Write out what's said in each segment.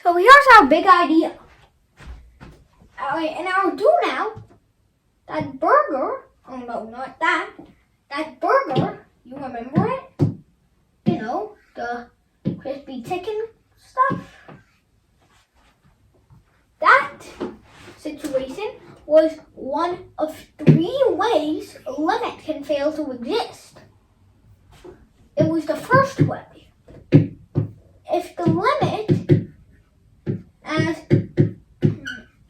So here's our big idea. And I'll do now that burger. Oh no, not that. That burger, you remember it? You know, the crispy chicken stuff. That situation was one of 3 ways a limit can fail to exist. It was the first way. If the limit as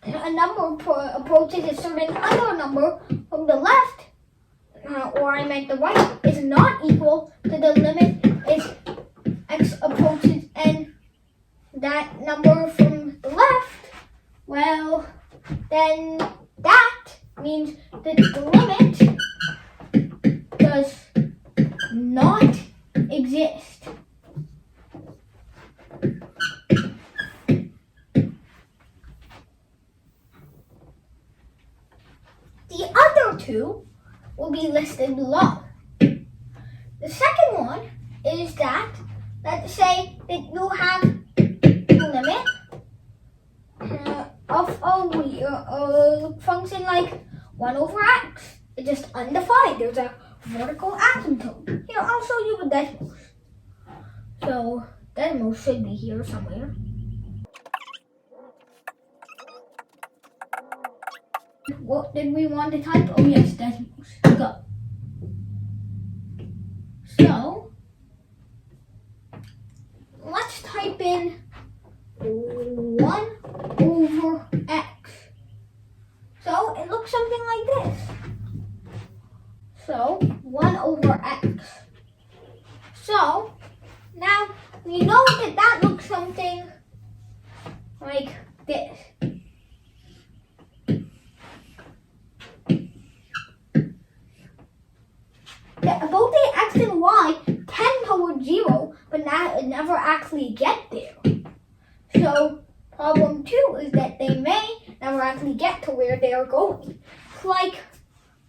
a number approaches a certain other number from the left, or I meant the right, is not equal to the limit is x approaches n that number from the left, well, then that means that the limit does not exist. The other 2 will be listed below. The second one is that, let's say that you have a limit of a function like 1 over x. It's just undefined. There's a vertical asymptote. Here, I'll show you the decimals. So, decimals should be here somewhere. What did we want to type? Oh yes, decimals. Go. So, let's type in 1 over x. So, it looks something like this. So, 1 over x. So, now we know that that looks something like this. Both the x and y tend towards 0, but it never actually get there. So problem 2 is that they may never actually get to where they are going. It's like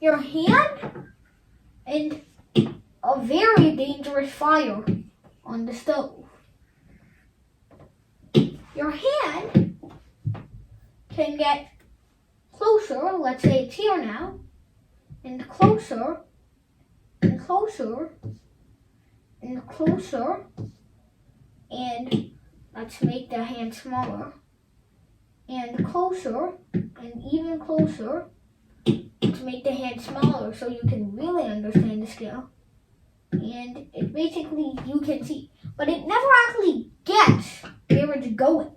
your hand and a very dangerous fire on the stove. Your hand can get closer, let's say it's here now, and closer, and closer, and closer, and let's make the hand smaller, and closer, and even closer, to make the hand smaller so you can really understand the scale. And it basically, you can see, but it never actually gets where it's going.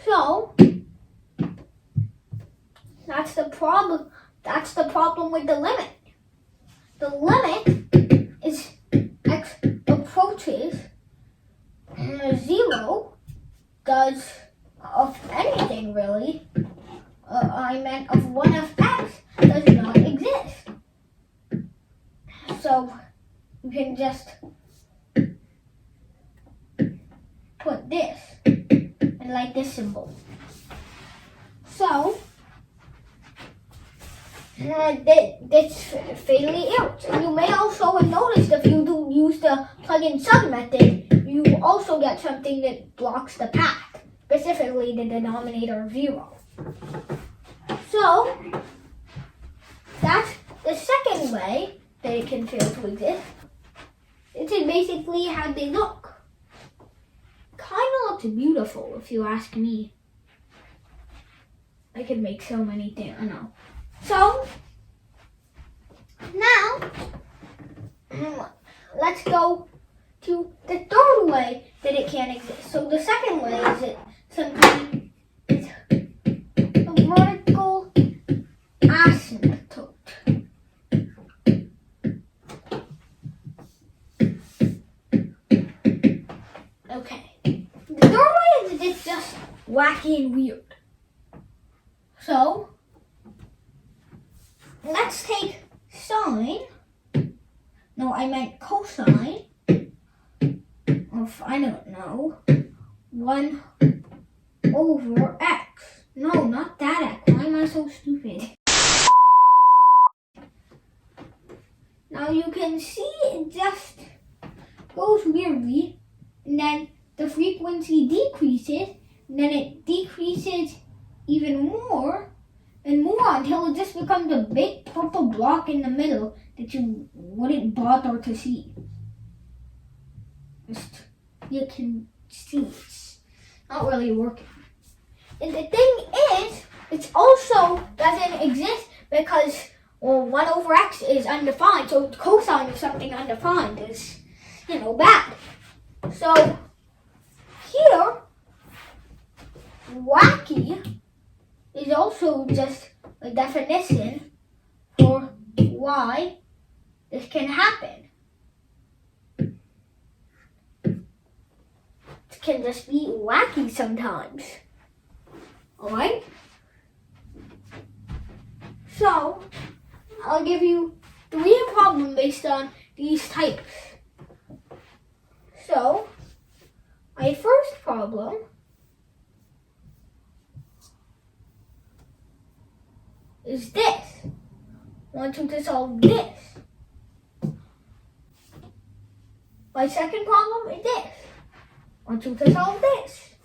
So, that's the problem. That's the problem with the limit. The limit is x approaches 0 does of anything really. I meant of 1 of x does not exist. So you can just put this and like this symbol. So that's fatally errors. And you may also have noticed if you do use the plug-in sub method, you also get something that blocks the path, specifically the denominator of 0. So that's the second way that it can fail to exist. This is basically how they look. Kind of looks beautiful if you ask me. I could make so many things, I know. So, now, let's go to the third way that it can exist. So the second way is that something is a vertical asymptote. Okay. The third way is that it's just wacky and weird. So, let's take sine. No, I meant cosine. Of, I don't know. 1 over x. No, not that x. Why am I so stupid? Now you can see it just goes weirdly. And then the frequency decreases, and then it decreases even more and more until it just becomes a big purple block in the middle that you wouldn't bother to see. You can see it's not really working. And the thing is, it also doesn't exist because 1 over x is undefined, so cosine of something undefined is, bad. So here, wacky is also just a definition for why this can happen. It can just be wacky sometimes. Alright? So, I'll give you 3 problems based on these types. So, my first problem is this. I want you to solve this. My second problem is this. I want you to solve this.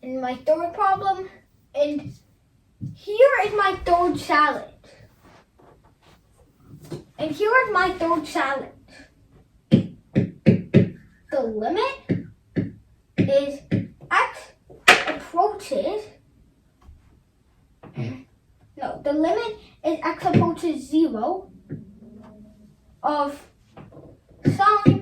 And my third problem, and here is my third salad. And here is my third salad. The limit is x approaches, the limit is x approaches 0 of sine